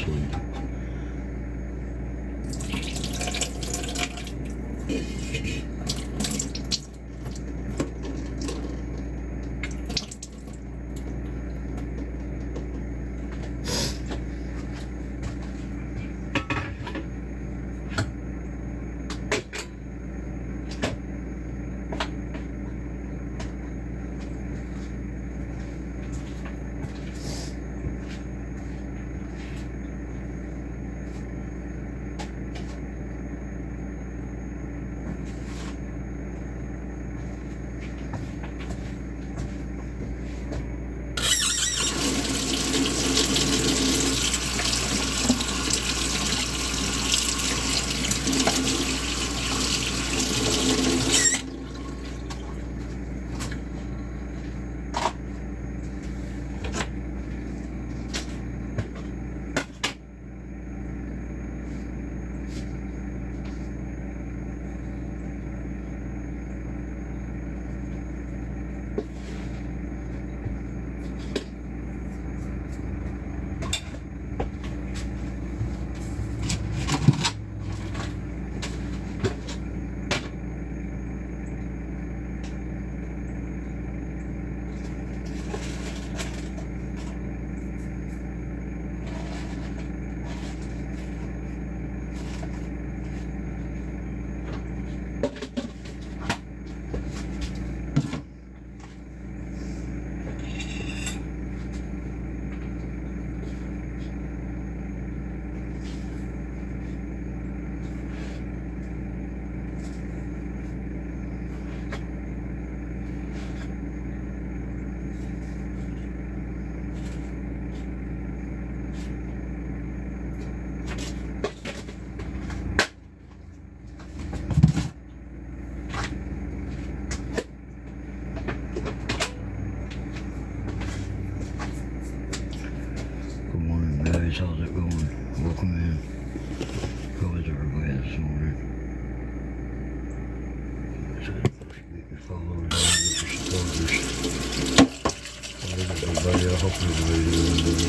sleep. How's it going? Welcome in. How is everybody this morning? Get your followers, get your supporters. How is everybody? I hope everybody's doing good.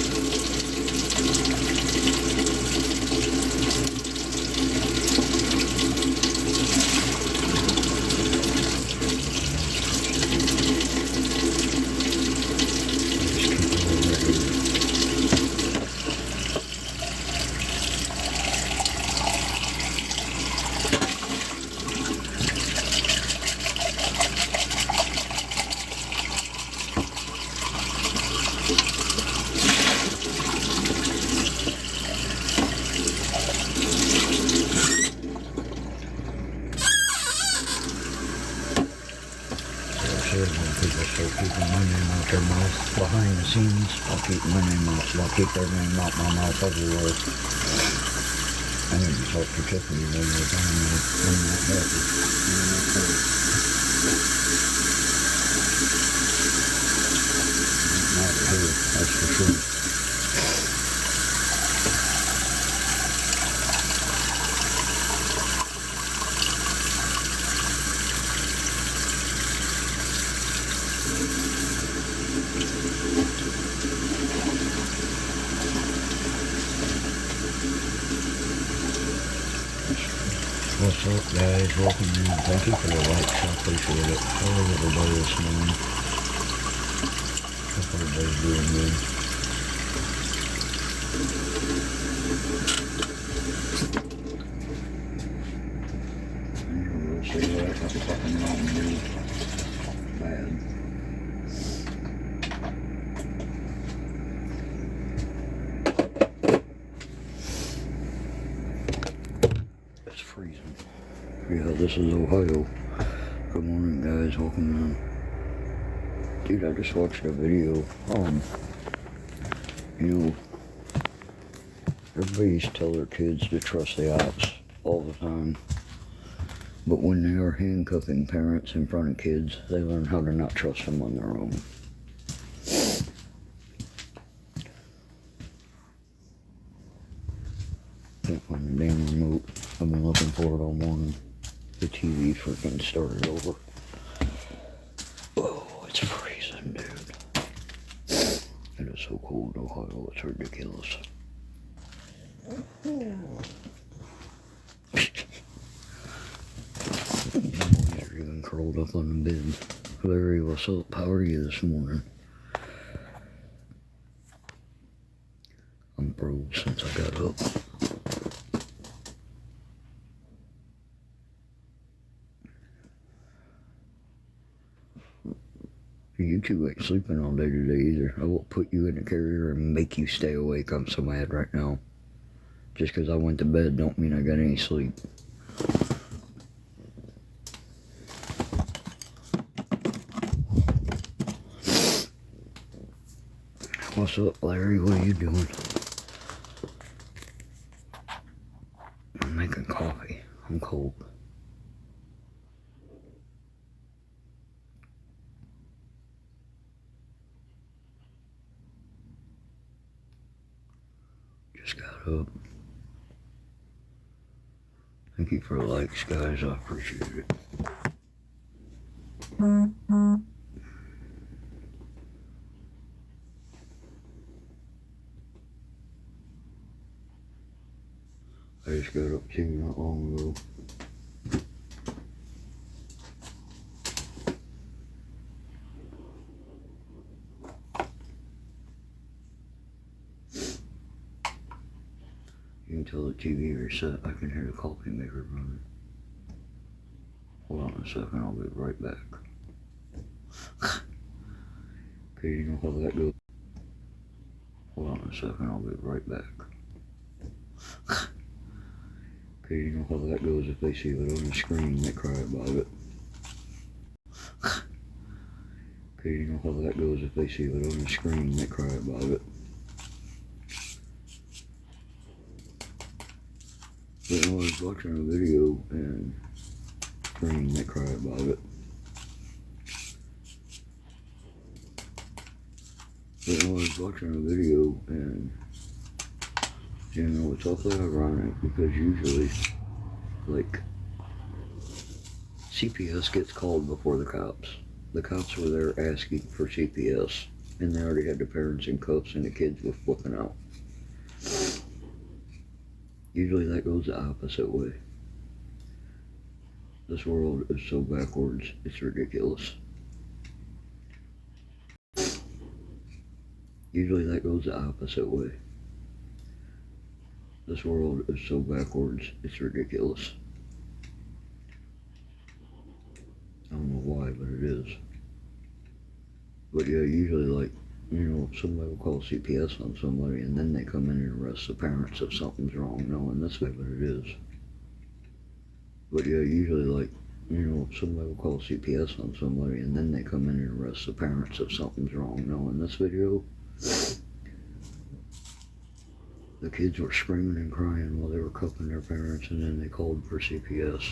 When people start keeping my name out their mouth behind the scenes, I'll keep my name out, so I'll keep their name out my mouth everywhere. I need to talk to Tiffany one more time and I'm not happy. Not her, that's for sure. What's up, guys? Welcome in. Thank you for the likes. I appreciate it. How is everybody this morning? Hope everybody's doing good. You're real cigarette. That's fucking wrong, dude. Bad. It's freezing. Yeah, this is Ohio. Good morning, guys. Welcome in. Dude, I just watched a video. You know, everybody used to tell their kids to trust the ops all the time. But when they are handcuffing parents in front of kids, they learn how to not trust them on their own. Can't find the damn remote. I've been looking for it all morning. The TV freaking started over. Oh, it's freezing, dude. It is so cold in Ohio, it's ridiculous. My boys are even curled up on the bed. Larry, what's up? How are you this morning? I'm broke since I got up. You two ain't sleeping all day today either. I will put you in the carrier and make you stay awake. I'm so mad right now. Just because I went to bed don't mean I got any sleep. What's up, Larry? What are you doing? I'm making coffee. I'm cold. Just got up. Thank you for the likes, guys. I appreciate it. I just got up too not long ago. You can tell the TV reset. I can hear the coffee maker running. Hold on a second, I'll be right back. Okay, you know how that goes. Hold on a second, I'll be right back. Okay, you know how that goes. If they see it on the screen, they cry about it. Okay, you know how that goes. If they see it on the screen, they cry about it. But I was watching a video and screen, they cry about it. But I was watching a video and you know, it's awfully ironic because usually, like, CPS gets called before the cops. The cops were there asking for CPS, and they already had the parents in cuffs and the kids were flipping out. Usually that goes the opposite way. This world is so backwards, it's ridiculous. Usually that goes the opposite way. This world is so backwards, it's ridiculous. I don't know why, but it is. But yeah, usually, like, you know, somebody will call CPS on somebody and then they come in and arrest the parents if something's wrong, knowing this way, but it is. But yeah, usually, like, you know, somebody will call CPS on somebody and then they come in and arrest the parents if something's wrong, knowing this video. The kids were screaming and crying while they were cuffing their parents, and then they called for CPS.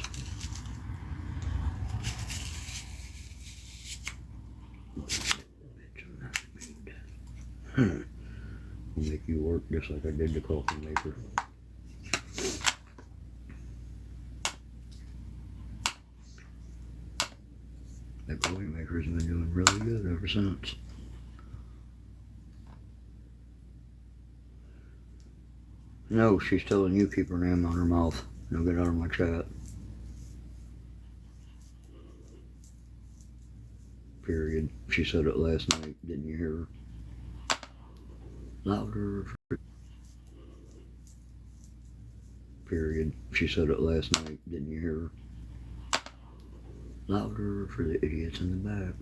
I'll make you work just like I did the coffee maker. That coffee maker's been doing really good ever since. No, she's telling you keep her name on her mouth. Now get out of my chat. Period. She said it last night. Didn't you hear her? Louder. Period. She said it last night. Didn't you hear her? Louder for the idiots in the back.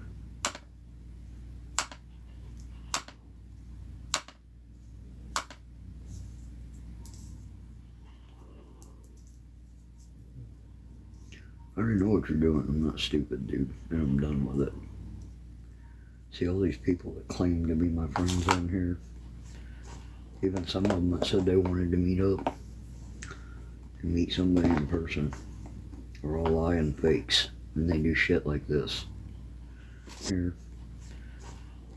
I already know what you're doing. I'm not stupid, dude, and I'm done with it. See all these people that claim to be my friends on here? Even some of them that said they wanted to meet up and meet somebody in person are all lying fakes, and they do shit like this. Here.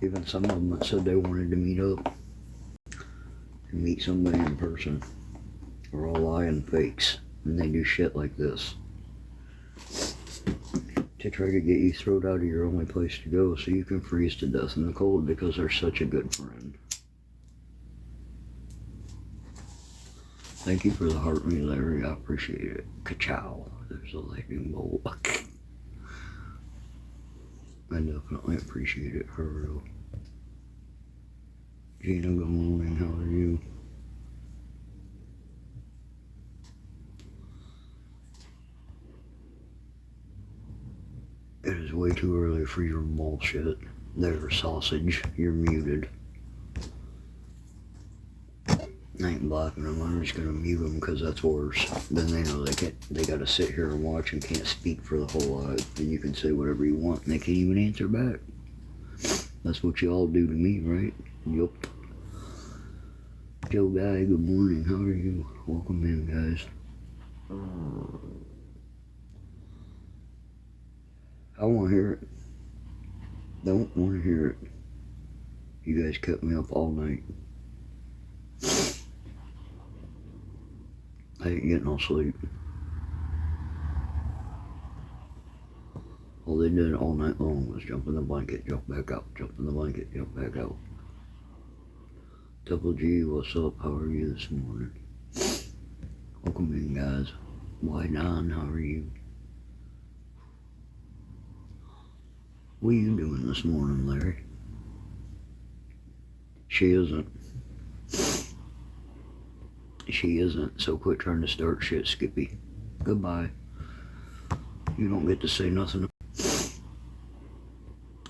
Even some of them that said they wanted to meet up and meet somebody in person are all lying fakes, and they do shit like this to try to get you thrown out of your only place to go so you can freeze to death in the cold because they're such a good friend. Thank you for the heart me, Larry. I appreciate it. Ka-chow. There's a lightning bolt. I definitely appreciate it, for real. Gina, good morning. How are you? It is way too early for your bullshit. There, sausage. You're muted. I ain't blocking them. I'm just gonna mute them because that's worse. Then they know they gotta sit here and watch and can't speak for the whole lot. And you can say whatever you want and they can't even answer back. That's what you all do to me, right? Yup. Joe Guy, good morning. How are you? Welcome in, guys. I want to hear it. Don't want to hear it. You guys kept me up all night. I ain't getting no sleep. All they did all night long was jump in the blanket, jump back out, jump in the blanket, jump back out. Double G, what's up? How are you this morning? Welcome in, guys. Why Don, how are you? What are you doing this morning, Larry? She isn't. She isn't, so quit trying to start shit, Skippy. Goodbye. You don't get to say nothing.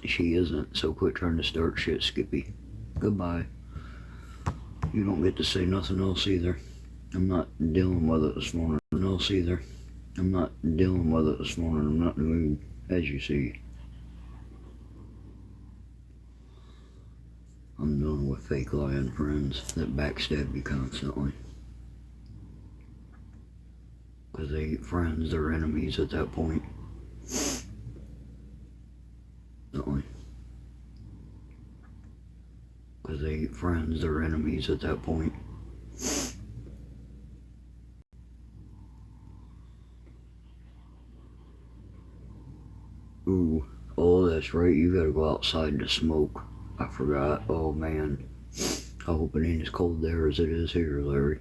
She isn't, so quit trying to start shit, Skippy. Goodbye. You don't get to say nothing else either. I'm not dealing with it this morning. Nothing else either. I'm not dealing with it this morning. I'm not in the mood, as you see. I'm done with fake lying friends that backstab you constantly. Because they ain't friends, they're enemies at that point. Because they ain't friends, they're enemies at that point. Ooh, oh, that's right, you gotta go outside to smoke. I forgot, oh man. I hope it ain't as cold there as it is here, Larry.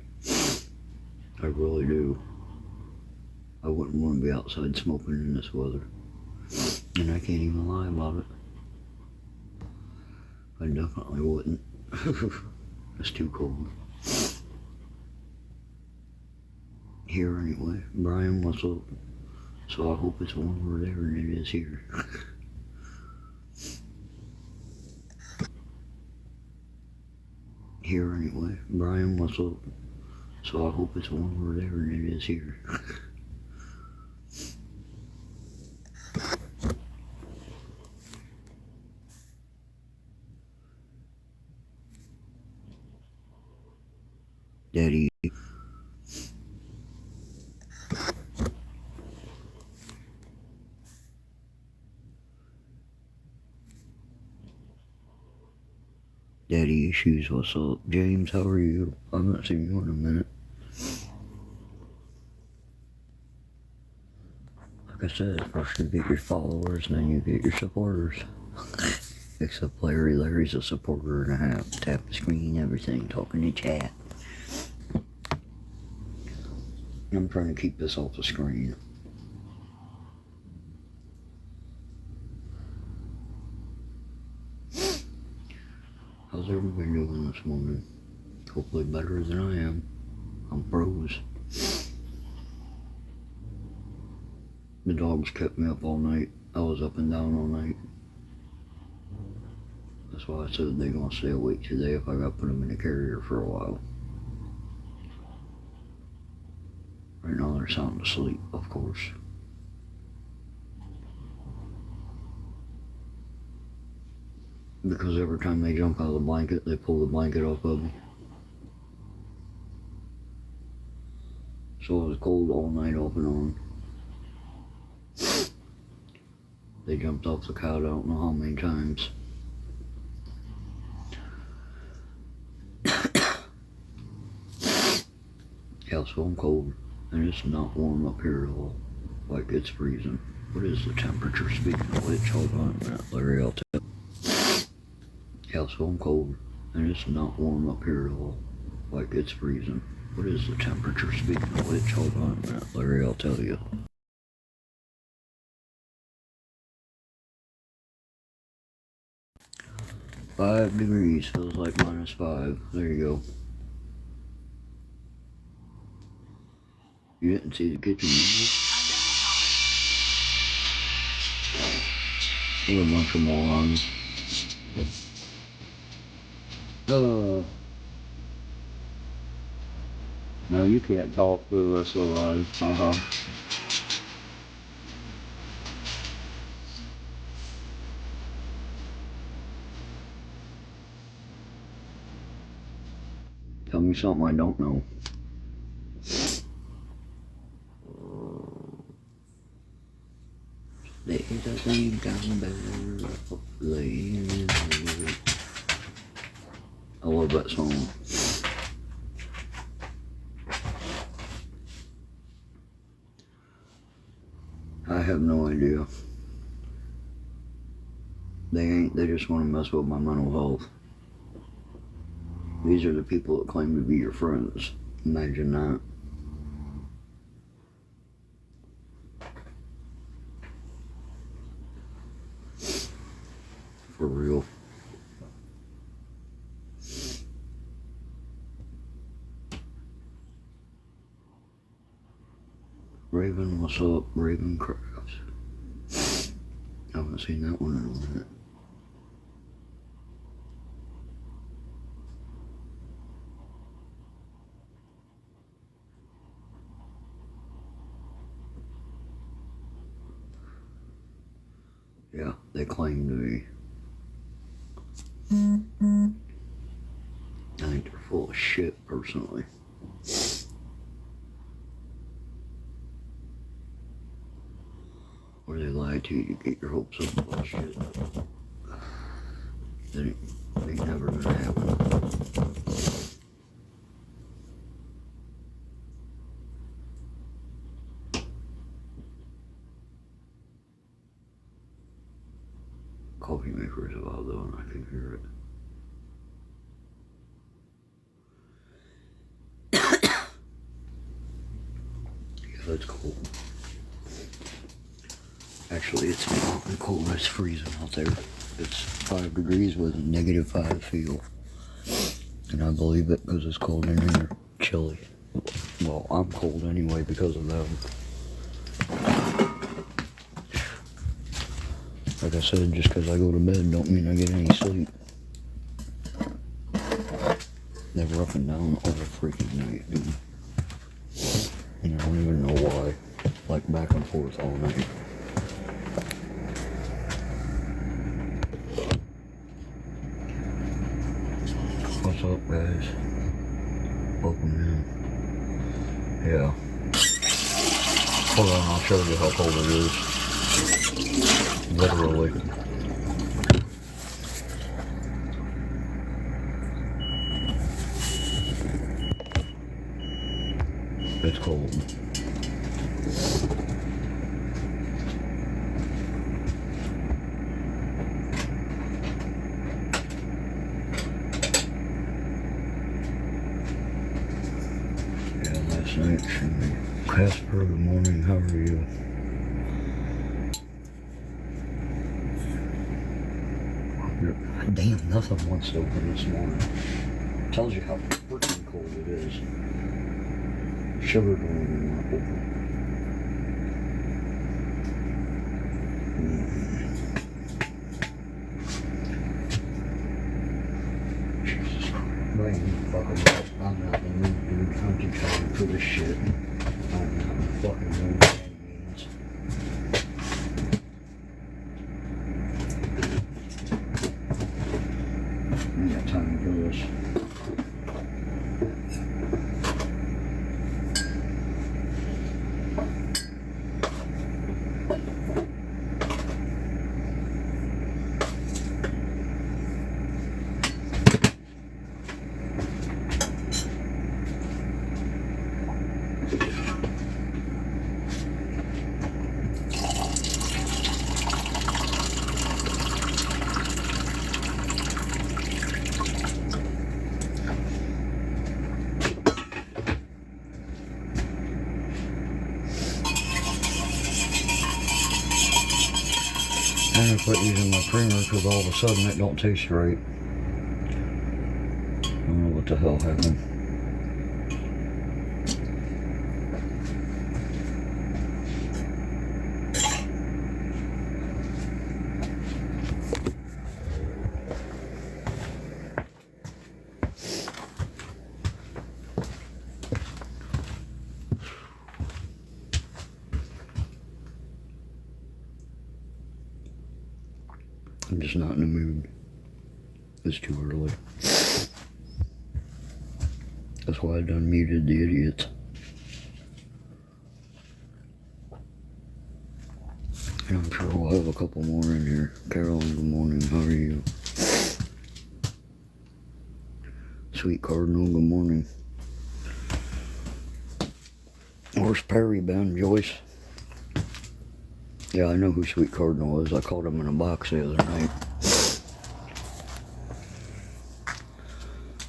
I really do. I wouldn't want to be outside smoking in this weather. And I can't even lie about it. I definitely wouldn't. It's too cold. Here anyway. Brian, what's up? So I hope it's warmer there than it is here. Here anyway. Brian, what's up? So I hope it's warmer there than it is here. Daddy. Daddy issues, what's up? James, how are you? I haven't seen you in a minute. Like I said, first you get your followers, and then you get your supporters. Except Larry's a supporter and a half. Tap the screen, everything, talking to chat. I'm trying to keep this off the screen. How's everybody doing this morning? Hopefully better than I am. I'm froze. The dogs kept me up all night. I was up and down all night. That's why I said they're gonna stay awake today if I gotta put them in the carrier for a while. Right now they're sound asleep, of course. Because every time they jump out of the blanket, they pull the blanket off of me. So it was cold all night off and on. They jumped off the couch I don't know how many times. Yeah, so I'm cold. And it's not warm up here at all. Like it's freezing. What is the temperature? Speaking of which, hold on a minute, Larry, I'll tell you. Yeah, so I'm cold. And it's not warm up here at all. Like it's freezing. What is the temperature speaking of which? Hold on a minute, Larry, I'll tell you. -5 degrees, feels like -5. There you go. You didn't see the kitchen window? What a bunch of morons. No, you can't talk through this alive. Tell me something I don't know. There's a thing down there, laying. I love that song. I have no idea. They just want to mess with my mental health. These are the people that claim to be your friends. Imagine that. For real. Raven, what's up? Raven Crafts. I haven't seen that one in a minute. Yeah, they claim to be. I think they're full of shit, personally. Or they lie to you to get your hopes up and bullshit. That ain't never gonna happen. Coffee maker is loud though, and I can hear it. Yeah, that's cold. Actually, it's not cold, it's freezing out there. It's 5 degrees with a -5 feel. And I believe it because it's cold in here. Chilly. Well, I'm cold anyway because of them. Like I said, just because I go to bed don't mean I get any sleep. They're up and down all freaking night, dude. And I don't even know why. Like back and forth all night. What's up, guys? Welcome in. Yeah. Hold on, I'll show you how cold it is. Literally. It's cold. Yeah, last night, Casper, good morning, how are you? Damn, nothing wants to open this morning. Tells you how freaking cold it is. Sugar don't even want to open. Jesus Christ, fucking I'm not in the mood, dude. I'm too tired for this shit. I'm not in the fucking mood by any means. I got time for this. I'm gonna quit using my creamer because all of a sudden it don't taste right. I don't know what the hell happened. I'm just not in the mood. It's too early. That's why I done muted the idiots. And I'm sure we'll have a couple more in here. Carolyn, good morning. How are you? Sweet Cardinal, good morning. Where's Perry been, Joyce? Yeah, I know who Sweet Cardinal is. I caught him in a box the other night.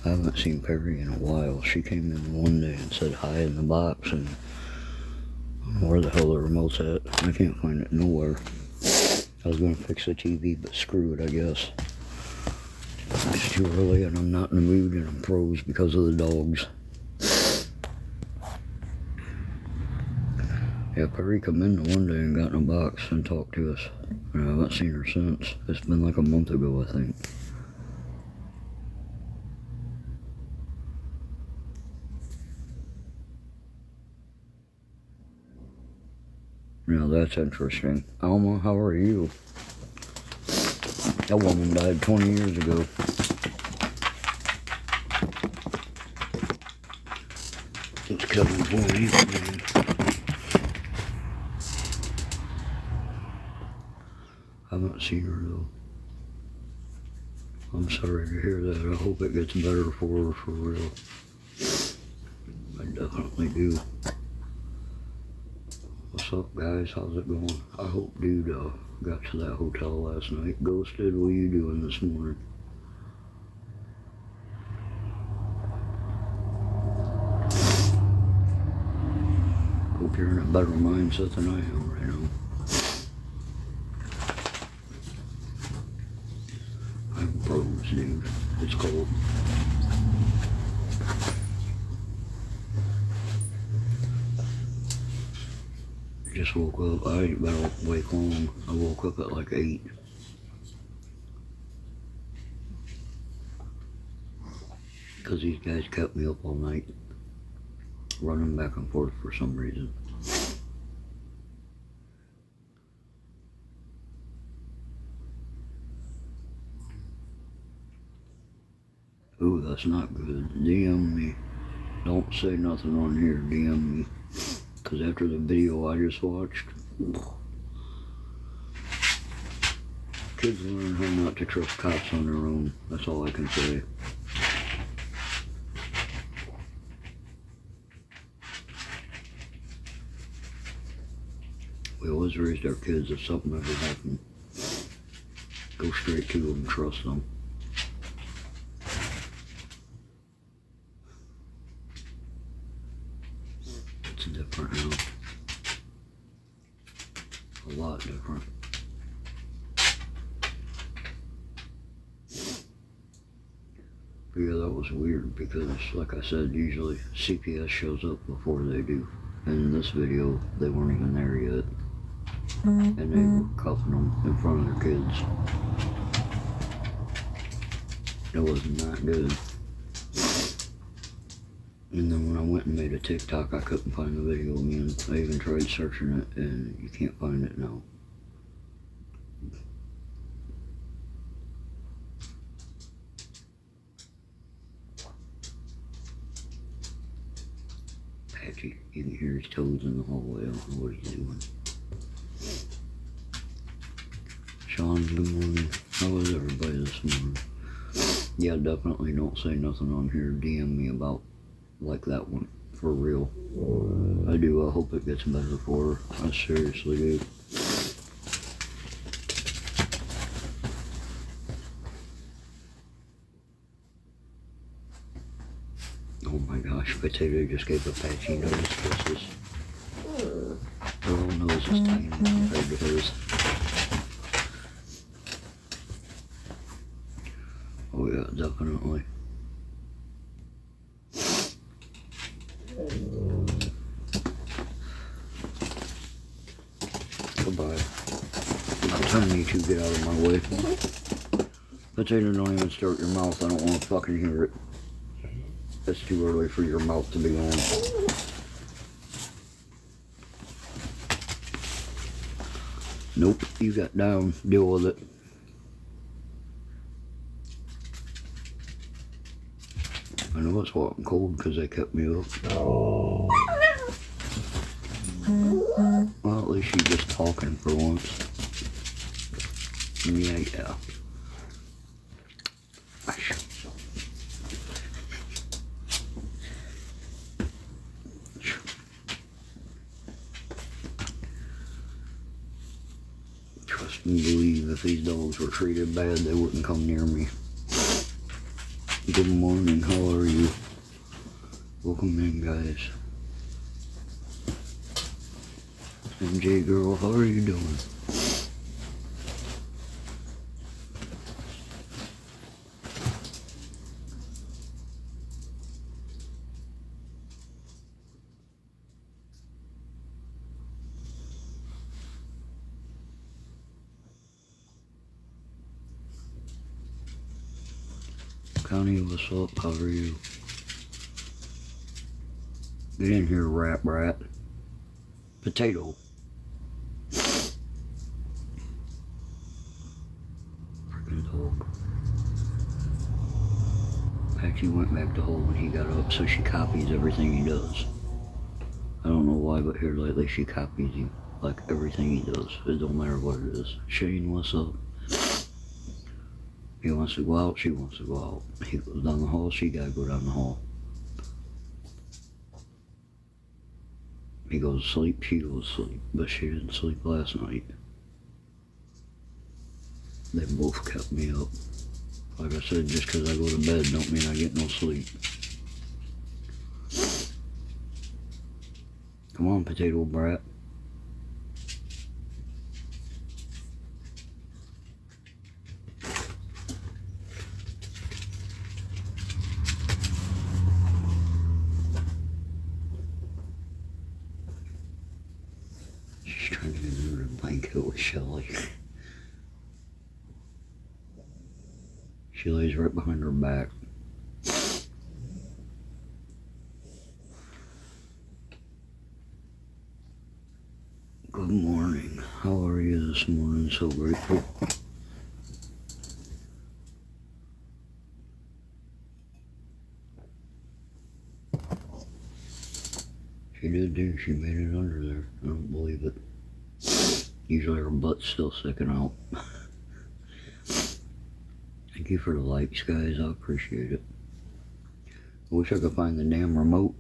I haven't seen Perry in a while. She came in one day and said hi in the box, and I don't know where the hell the remote's at. I can't find it nowhere. I was gonna fix the TV, but screw it, I guess. It's too early and I'm not in the mood and I'm froze because of the dogs. Yeah, Perry come in one day and got in a box and talked to us. And I haven't seen her since. It's been like a month ago, I think. Now that's interesting. Alma, how are you? That woman died 20 years ago. It's coming 20, man. I haven't seen her though. I'm sorry to hear that. I hope it gets better for her, for real. I definitely do. What's up, guys? How's it going? I hope dude got to that hotel last night. Ghosted, what are you doing this morning? Hope you're in a better mindset than I am right now. I'm froze, dude. It's cold. Just woke up. I ain't been awake long. I woke up at like 8. Because these guys kept me up all night. Running back and forth for some reason. Ooh, that's not good. DM me. Don't say nothing on here. DM me. Because after the video I just watched, kids learn how not to trust cops on their own. That's all I can say. We always raised our kids, if something ever happened, go straight to them, trust them. It's different now. A lot different. But yeah, that was weird because, like I said, usually CPS shows up before they do. And in this video, they weren't even there yet. And they were cuffing them in front of their kids. It wasn't that good. And then when I went and made a TikTok, I couldn't find the video again. I even tried searching it, and you can't find it now. Patchy, you can hear his toes in the hallway. I don't know what he's doing. Sean, good morning. How is everybody this morning? Yeah, definitely don't say nothing on here. DM me about like that one. For real. I do. I hope it gets better for her. I seriously do. Oh my gosh, Potato just gave Apache nose kisses. Her own nose is tiny compared to his. Oh yeah, definitely. Goodbye. By the time you two get out of my way. Potato, don't even start your mouth. I don't want to fucking hear it. It's too early for your mouth to be on. Nope, you got down. Deal with it. I know it's hot and cold because they kept me up. Well, at least she's just talking for once. Yeah. Trust and believe if these dogs were treated bad, they wouldn't come near me. Good morning, how are you? Welcome in, guys. MJ girl, how are you doing? Connie, what's up? How are you? Get in here, rat brat. Potato. Freaking dog. Actually went back to hole when he got up, so she copies everything he does. I don't know why, but here lately she copies him. Like everything he does. It don't matter what it is. Shane, what's up? He wants to go out, she wants to go out. He goes down the hall, she gotta go down the hall. He goes to sleep, she goes to sleep. But she didn't sleep last night. They both kept me up. Like I said, just because I go to bed don't mean I get no sleep. Come on, potato brat. She's trying to get under the blanket with Shelly. She lays right behind her back. Good morning. How are you this morning? So grateful. She did, didn't she? Made it under there. I don't believe it. Usually her butt's still sticking out. Thank you for the likes, guys. I appreciate it. I wish I could find the damn remote.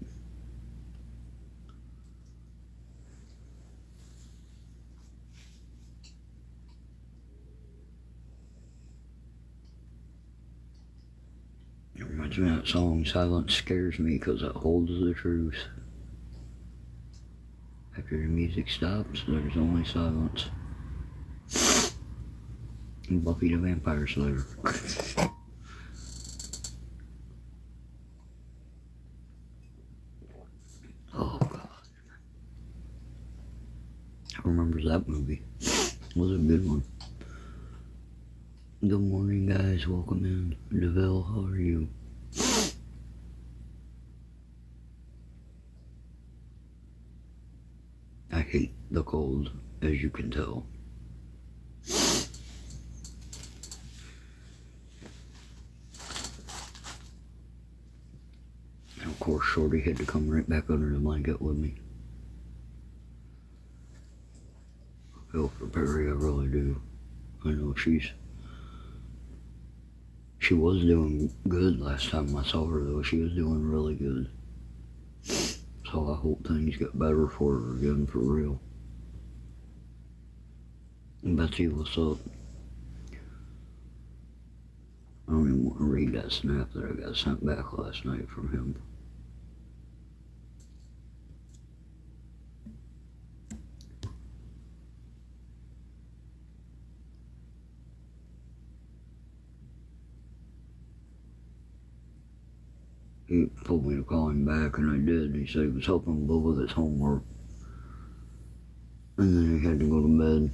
It reminds me of that song, Silence Scares Me because it holds the truth. After the music stops, there's only silence. Buffy the Vampire Slayer. Oh, God. Who remembers that movie? It was a good one. Good morning, guys. Welcome in. DeVille, how are you? I hate the cold, as you can tell. And of course, Shorty had to come right back under the blanket with me. I feel for Perry, I really do. I know she was doing good last time I saw her, though. She was doing really good. So I hope things get better for her again, for real. And Betsy, what's up? I don't even want to read that snap that I got sent back last night from him. he told me to call him back, and I did. He said he was helping Bill with his homework, and then he had to go to bed.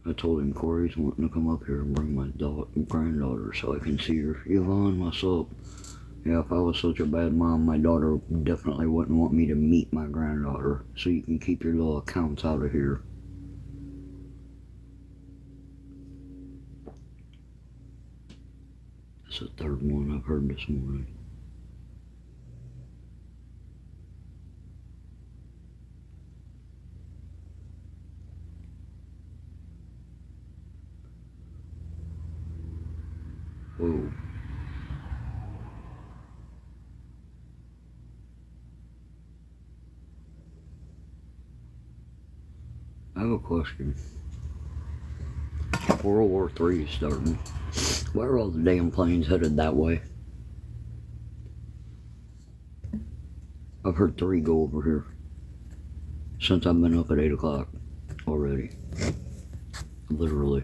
I told him Corey's wanting to come up here and bring my granddaughter so I can see her. Yvonne, what's up? Yeah, if I was such a bad mom, my daughter definitely wouldn't want me to meet my granddaughter, so you can keep your little accounts out of here. That's the third one I've heard this morning. Whoa. I have a question. World War III is starting. Why are all the damn planes headed that way? I've heard 3 go over here since I've been up at 8 o'clock already. Literally.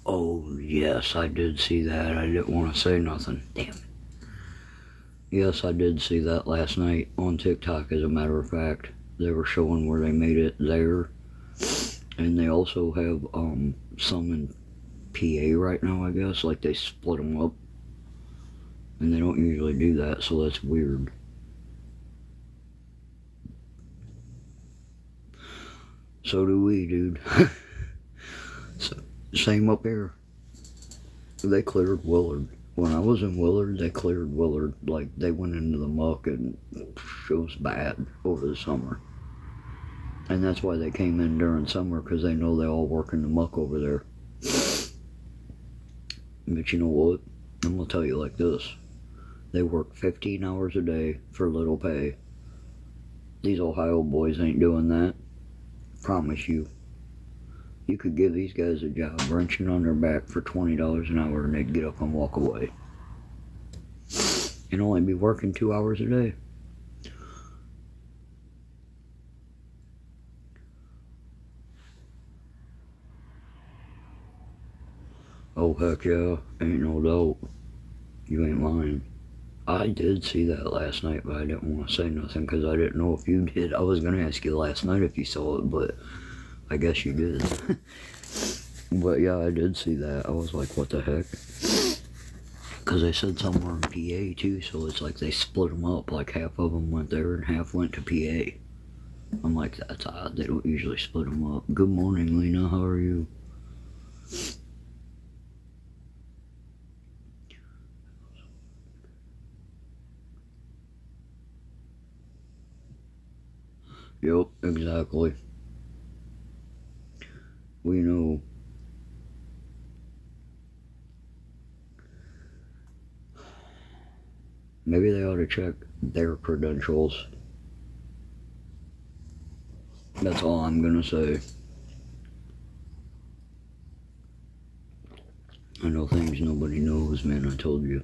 Oh, yes, I did see that. I didn't want to say nothing. Damn it. Yes, I did see that last night on TikTok, as a matter of fact. They were showing where they made it there. And they also have some in PA right now, I guess. Like, they split them up. And they don't usually do that, so that's weird. So do we, dude. So, same up here. They cleared Willard. When I was in Willard, they cleared Willard. Like, they went into the muck, and it was bad over the summer. And that's why they came in during summer, because they know they all work in the muck over there. But you know what? I'm going to tell you like this. They work 15 hours a day for little pay. These Ohio boys ain't doing that. Promise you. You could give these guys a job wrenching on their back for $20 an hour, and they'd get up and walk away. And only be working 2 hours a day. Oh, heck yeah. Ain't no doubt. You ain't lying. I did see that last night, but I didn't want to say nothing because I didn't know if you did. I was going to ask you last night if you saw it, but I guess you did. But yeah, I did see that. I was like, what the heck? Because they said somewhere in PA too, so it's like they split them up. Like half of them went there and half went to PA. I'm like, that's odd. They don't usually split them up. Good morning, Lena. How are you? Yep, exactly. We know. Maybe they ought to check their credentials. That's all I'm gonna say. I know things nobody knows, man, I told you.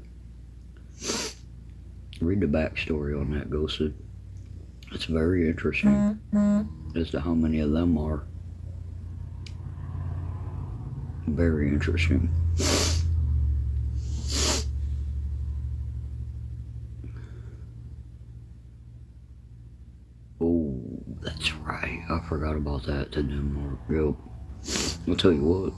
Read the backstory on that, Ghosted. It's very interesting as to how many of them are. Very interesting. Oh, that's right. I forgot about that to Denmark. Yep. I'll tell you what.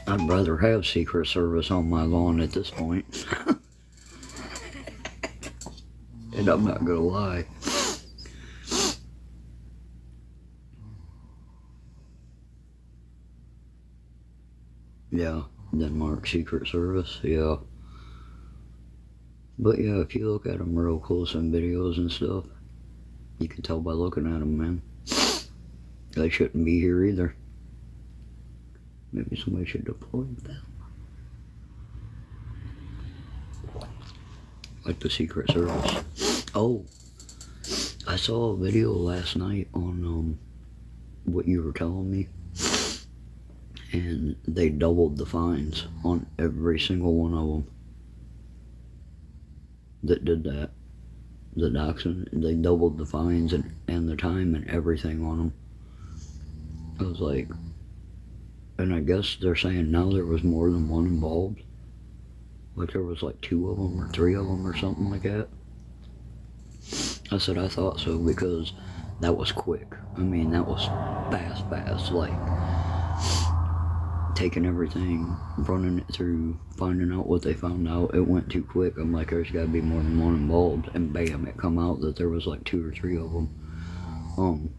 I'd rather have Secret Service on my lawn at this point. And I'm not gonna lie. Yeah, Denmark Secret Service, yeah. But yeah, if you look at them real close in videos and stuff, you can tell by looking at them, man. They shouldn't be here either. Maybe somebody should deploy them. Like the Secret Service. Oh, I saw a video last night on what you were telling me. And they doubled the fines on every single one of them that did that. the dachshund. They doubled the fines and the time and everything on them. I was like, and I guess they're saying now there was more than one involved. Like there was like 2 of them or 3 of them or something like that. I said I thought so because that was quick. I mean, that was fast, like taking everything, running it through, finding out what they found out. It went too quick. I'm like, there's got to be more than one involved, and bam, it come out that there was like 2 or 3 of them.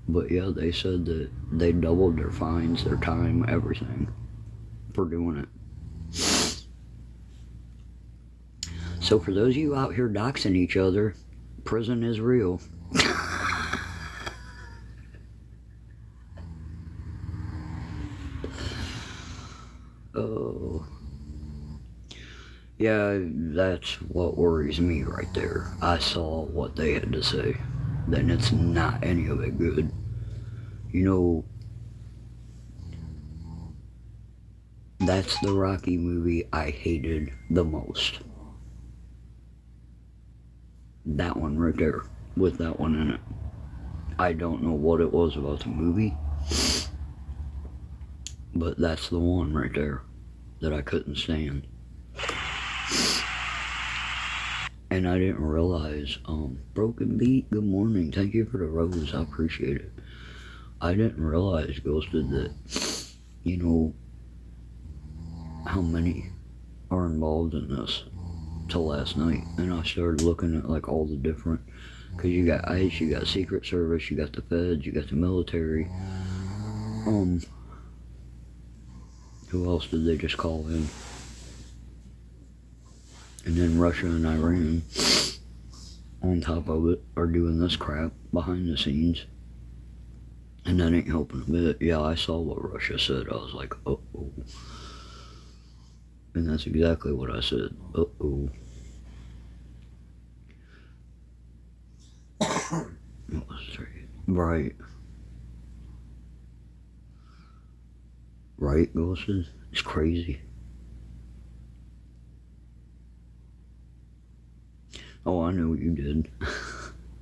But yeah, they said that they doubled their fines, their time, everything for doing it. So for those of you out here doxing each other, prison is real. Oh. Yeah, that's what worries me right there. I saw what they had to say. Then it's not any of it good. You know, that's the Rocky movie I hated the most. That one right there, with that one in it. I don't know what it was about the movie, but that's the one right there that I couldn't stand. And I didn't realize, Broken Beat, good morning, thank you for the rose, I appreciate it. I didn't realize, Ghosted, that, you know, how many are involved in this till last night. And I started looking at like all the different, because you got ICE, you got Secret Service, you got the Feds, you got the military. Who else did they just call in? And then Russia and Iran, on top of it, are doing this crap behind the scenes. And that ain't helping a bit. Yeah, I saw what Russia said. I was like, uh-oh. And that's exactly what I said. Uh-oh. It was straight. Right. Right, Ghosted? It's crazy. Oh, I know what you did.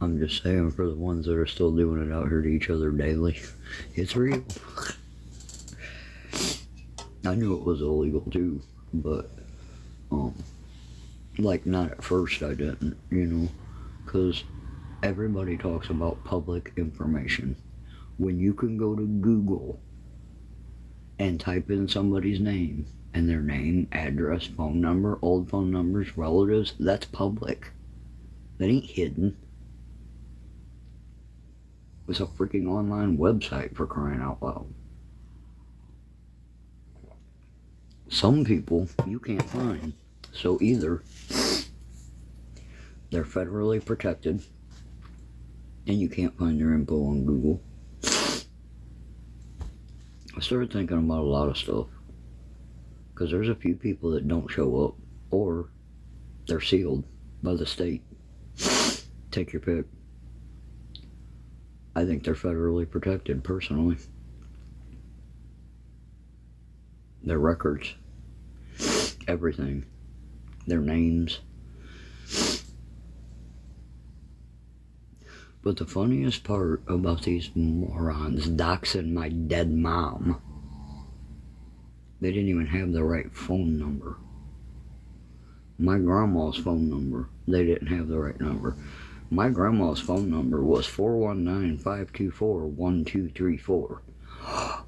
I'm just saying, for the ones that are still doing it out here to each other daily, it's real. I knew it was illegal too, but, like, not at first I didn't, you know, because everybody talks about public information. When you can go to Google and type in somebody's name, and their name, address, phone number, old phone numbers, relatives, that's public. That ain't hidden. It's a freaking online website, for crying out loud. Some people you can't find. So either they're federally protected and you can't find their info on Google. I started thinking about a lot of stuff. Because there's a few people that don't show up, or they're sealed by the state. Take your pick. I think they're federally protected, personally. Their records, everything, their names. But the funniest part about these morons doxing my dead mom, they didn't even have the right phone number. My grandma's phone number, they didn't have the right number. My grandma's phone number was 419-524-1234. Wow.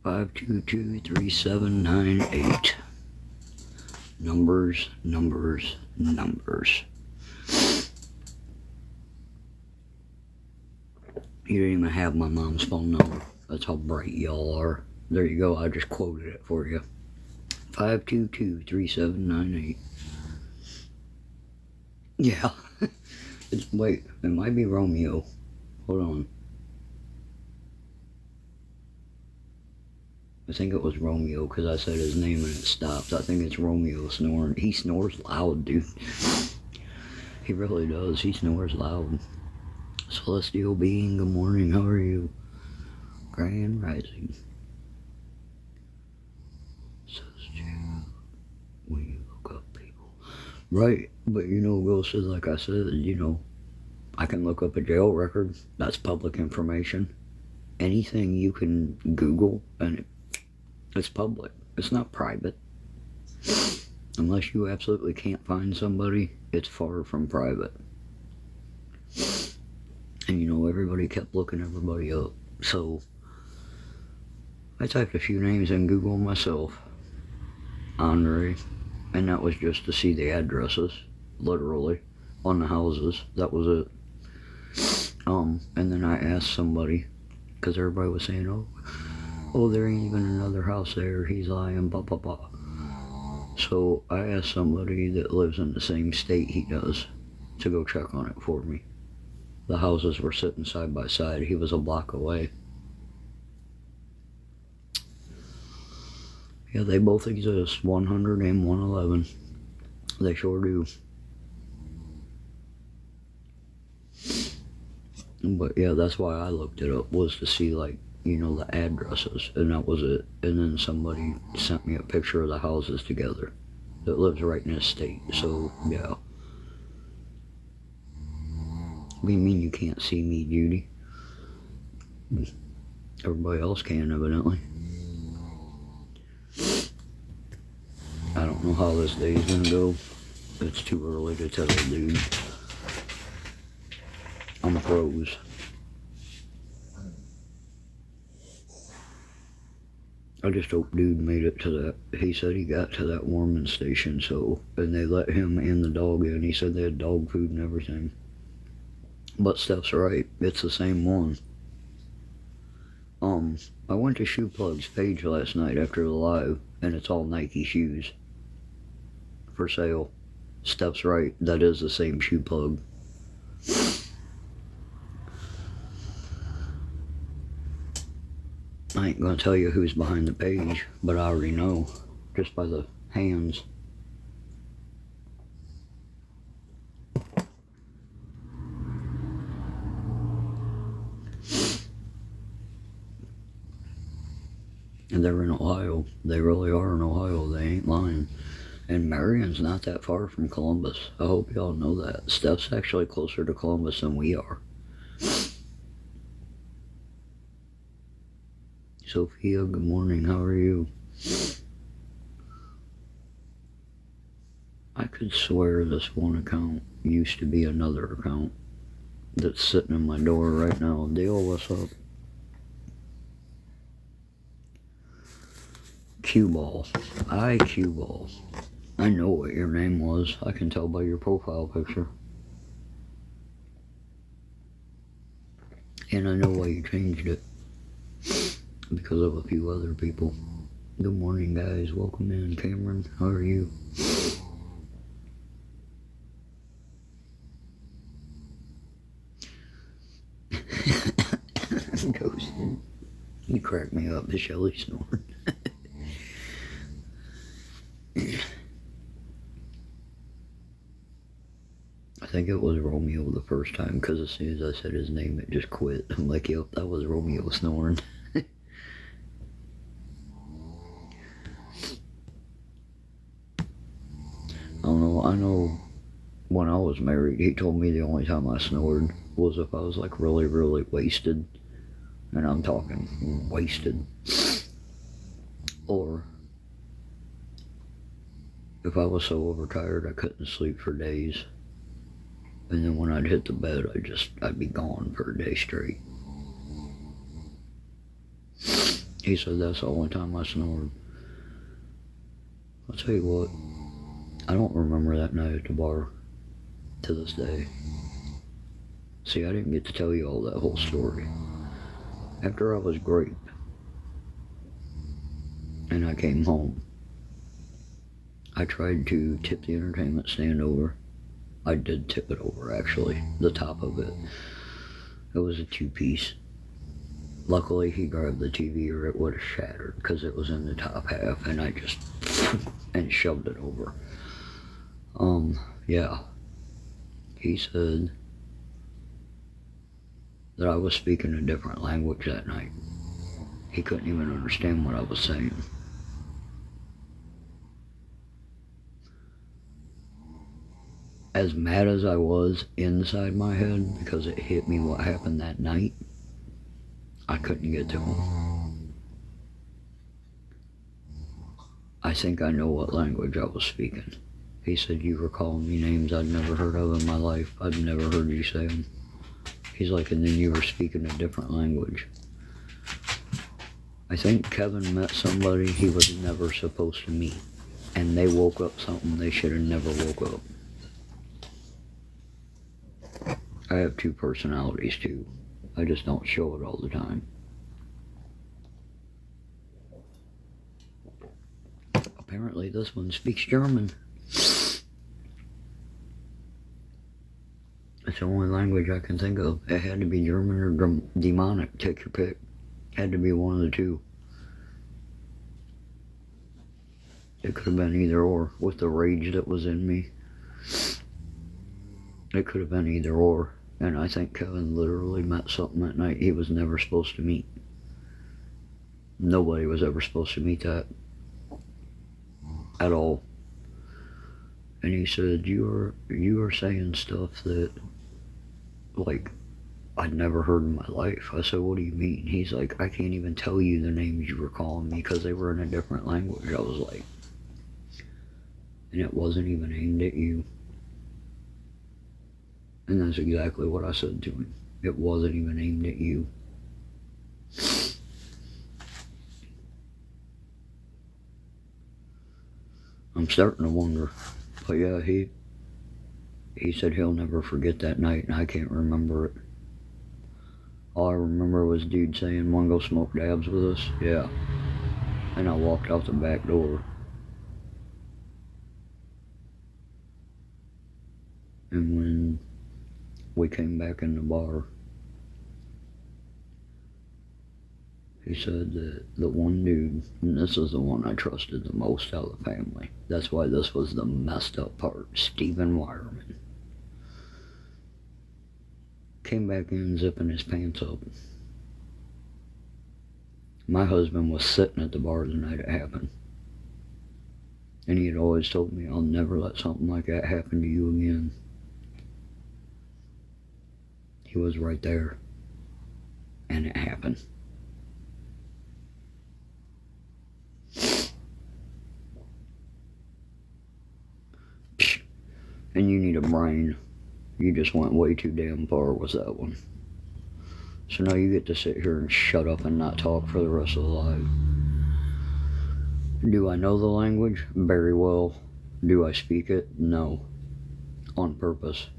(522-3798). Numbers, numbers, numbers. You didn't even have my mom's phone number. That's how bright y'all are. There you go, I just quoted it for you. 522-3798. Yeah. Wait, it might be Romeo. Hold on. I think it was Romeo because I said his name and it stopped. I think it's Romeo snoring. He snores loud, dude. He really does. He snores loud. Celestial being, good morning. How are you? Grand rising. Right, but you know, Will said, like I said, you know, I can look up a jail record. That's public information. Anything you can Google, and it's public. It's not private. Unless you absolutely can't find somebody, it's far from private. And you know, everybody kept looking everybody up. So I typed a few names in Google myself. Andre. And that was just to see the addresses, literally, on the houses. That was it. And then I asked somebody, because everybody was saying, oh, there ain't even another house there. He's lying, blah, blah, blah. So I asked somebody that lives in the same state he does to go check on it for me. The houses were sitting side by side. He was a block away. Yeah, they both exist, 100 and 111. They sure do. But yeah, that's why I looked it up, was to see, like, you know, the addresses, and that was it. And then somebody sent me a picture of the houses together that lives right in this state. So yeah. What do you mean you can't see me, Judy? Everybody else can, evidently. I don't know how this day's gonna go. It's too early to tell, dude. I'm froze. I just hope dude made it to that. He said he got to that warming station, so, and they let him and the dog in. He said they had dog food and everything. But Steph's right, it's the same one. I went to Shoe Plug's page last night after the live, and it's all Nike shoes for sale. Steph's right, that is the same Shoe Plug. I ain't gonna tell you who's behind the page, but I already know, just by the hands. And they're in Ohio. They really are in Ohio. They ain't lying. And Marion's not that far from Columbus. I hope y'all know that. Steph's actually closer to Columbus than we are. Sophia, good morning. How are you? I could swear this one account used to be another account that's sitting in my door right now. Dale, what's up? Q-Ball. Q-Ball. I know what your name was. I can tell by your profile picture. And I know why you changed it. Because of a few other people. Good morning, guys. Welcome in. Cameron, how are you? Ghosted. You cracked me up, the Shelly snoring. I think it was Romeo the first time, because as soon as I said his name, it just quit. I'm like, yep, that was Romeo snoring. I know when I was married, he told me the only time I snored was if I was like really, really wasted. And I'm talking wasted. Or if I was so overtired I couldn't sleep for days. And then when I'd hit the bed, I'd be gone for a day straight. He said that's the only time I snored. I'll tell you what, I don't remember that night at the bar to this day. See, I didn't get to tell you all that whole story. After I was great, and I came home, I tried to tip the entertainment stand over. I did tip it over, actually, the top of it. It was a 2-piece. Luckily, he grabbed the TV or it would have shattered because it was in the top half, and I just and shoved it over. Yeah. He said that I was speaking a different language that night. He couldn't even understand what I was saying. as mad as I was inside my head because it hit me what happened that night, I couldn't get to him. I think I know what language I was speaking. He said, you were calling me names I'd never heard of in my life. I'd never heard you say them. He's like, and then you were speaking a different language. I think Kevin met somebody he was never supposed to meet. And they woke up something they should have never woke up. I have two personalities too. I just don't show it all the time. Apparently this one speaks German. It's the only language I can think of. It had to be German or demonic. Take your pick. Had to be one of the two. It could have been either or. With the rage that was in me, it could have been either or. And I think Kevin literally met something that night he was never supposed to meet. Nobody was ever supposed to meet that. At all. And he said, you are saying stuff that, like, I'd never heard in my life. I said, what do you mean? He's like, I can't even tell you the names you were calling me because they were in a different language. I was like, and it wasn't even aimed at you. And that's exactly what I said to him. It wasn't even aimed at you. I'm starting to wonder. But yeah, he said he'll never forget that night, and I can't remember it. All I remember was dude saying, wanna go smoke dabs with us? Yeah. And I walked out the back door. And when we came back in the bar, he said that the one dude, and this is the one I trusted the most out of the family. That's why this was the messed up part. Stephen Wireman came back in zipping his pants up. My husband was sitting at the bar the night it happened. And he had always told me, I'll never let something like that happen to you again. He was right there. And it happened. And you need a brain. You just went way too damn far with that one. So now you get to sit here and shut up and not talk for the rest of the life. Do I know the language? Very well. Do I speak it? No. On purpose.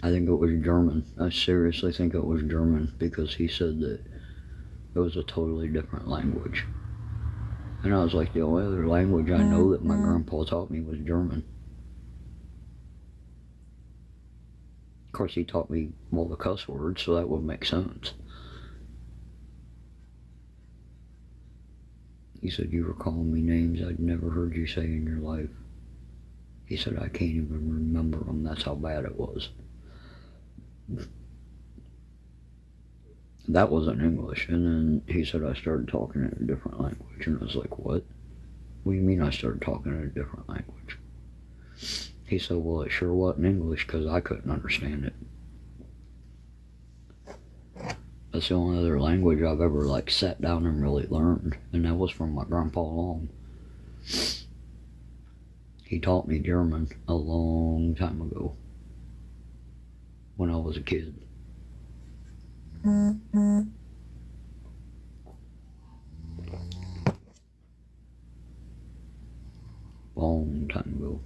I think it was German. I seriously think it was German because he said that it was a totally different language. And I was like, the only other language I know that my grandpa taught me was German. Of course, he taught me all the cuss words, so that would make sense. He said, you were calling me names I'd never heard you say in your life. He said, I can't even remember them. That's how bad it was. That wasn't English. And then he said I started talking in a different language. And I was like, what? What do you mean I started talking in a different language? He said, well, it sure wasn't English because I couldn't understand it. That's the only other language I've ever, like, sat down and really learned. And that was from my grandpa Long. He taught me German a long time ago. When I was a kid. Long time ago.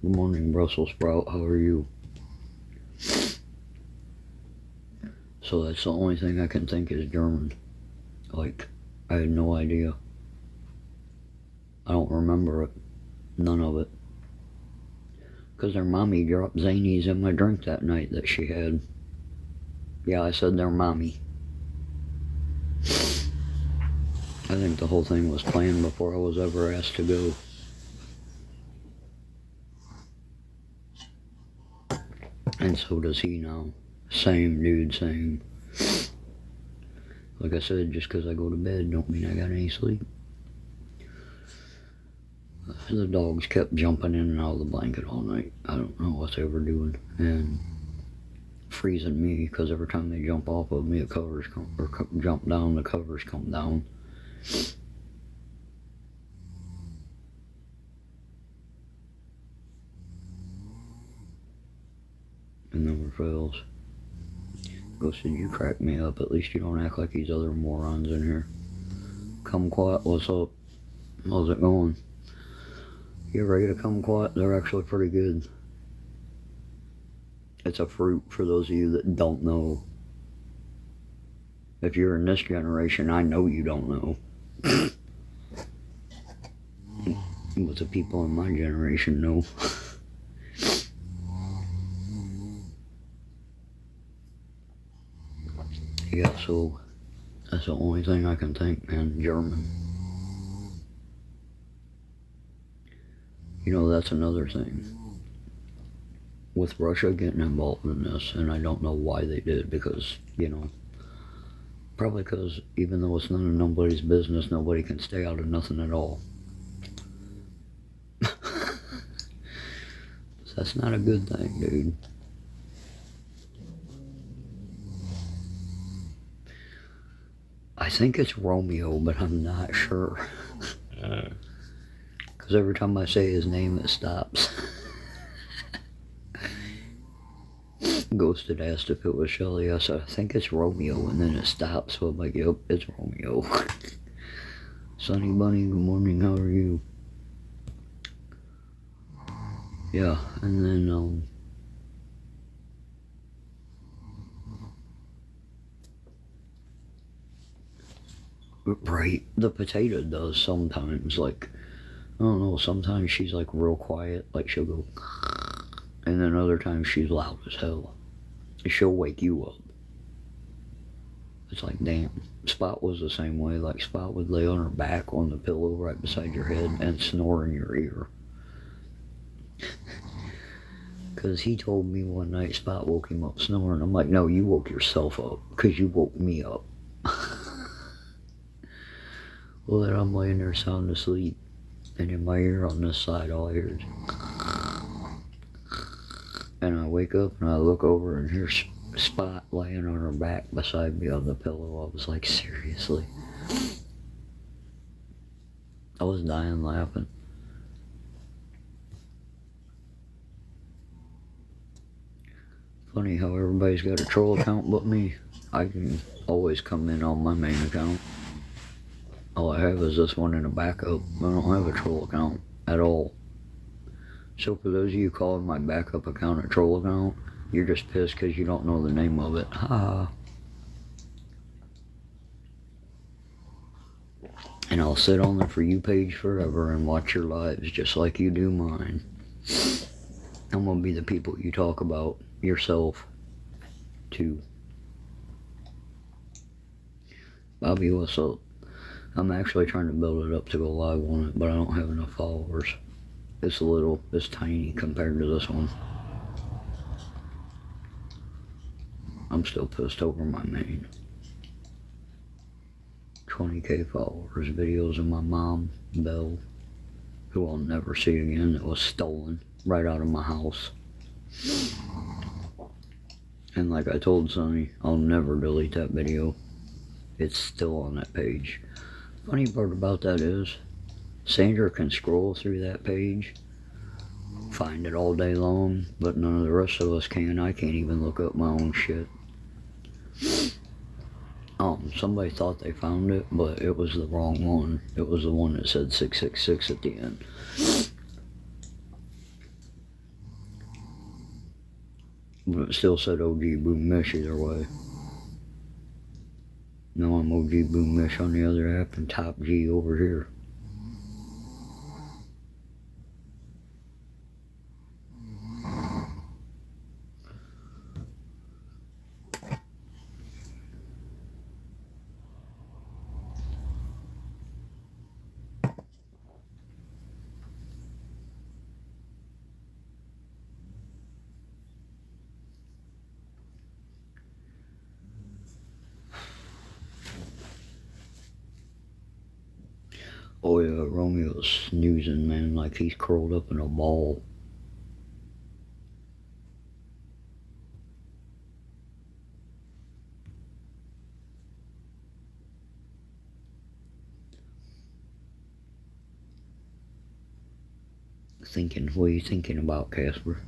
Good morning, Brussels sprout. How are you? So that's the only thing I can think is German. Like, I had no idea. I don't remember it. None of it. Because their mommy dropped zanies in my drink that night that she had. Yeah, I said their mommy. I think the whole thing was planned before I was ever asked to go. And so does he now. Same dude, same. Like I said, just because I go to bed don't mean I got any sleep. The dogs kept jumping in and out of the blanket all night. I don't know what they were doing. And freezing me, because every time they jump off of me, the covers come, or jump down, the covers come down. And never fails. Ghosted, you crack me up. At least you don't act like these other morons in here. Come quiet, what's up? How's it going? You ready to come quiet? They're actually pretty good. It's a fruit for those of you that don't know. If you're in this generation, I know you don't know. But the people in my generation know. Yeah, so that's the only thing I can think, man. German. You know, that's another thing. With Russia getting involved in this, and I don't know why they did, because, you know, probably because even though it's none of nobody's business, nobody can stay out of nothing at all. So that's not a good thing, dude. I think it's Romeo, but I'm not sure. Because every time I say his name, it stops. Ghosted asked if it was Shelly. I said, I think it's Romeo, and then it stops. So I'm like, yep, it's Romeo. Sunny Bunny, good morning, how are you? Yeah, and then, right, the potato does sometimes, like, I don't know, sometimes she's like real quiet, like she'll go, and then other times she's loud as hell. She'll wake you up. It's like, damn. Spot was the same way. Like, Spot would lay on her back on the pillow right beside your head and snore in your ear. Because he told me one night Spot woke him up snoring. I'm like, no, you woke yourself up. Because you woke me up. Well, then I'm laying there sound asleep. And in my ear on this side, all I hear is... And I wake up and I look over and here's Spot laying on her back beside me on the pillow. I was like, seriously? I was dying laughing. Funny how everybody's got a troll account but me. I can always come in on my main account. All I have is this one in a backup. I don't have a troll account at all. So for those of you calling my backup account a troll account, you're just pissed because you don't know the name of it. Ha. And I'll sit on the For You page forever and watch your lives just like you do mine. I'm gonna be the people you talk about yourself too. Bobby, what's up? I'm actually trying to build it up to go live on it, but I don't have enough followers. It's tiny compared to this one. I'm still pissed over my main. 20k followers, videos of my mom, Belle, who I'll never see again, that was stolen right out of my house. And like I told Sonny, I'll never delete that video. It's still on that page. Funny part about that is, Sandra can scroll through that page, find it all day long, but none of the rest of us can. I can't even look up my own shit. Somebody thought they found it, but it was the wrong one. It was the one that said 666 at the end. But it still said Topgboomish either way. Now I'm Topgboomish on the other app and Top G over here. Oh yeah, Romeo's snoozing, man, like he's curled up in a ball. Thinking, what are you thinking about, Casper?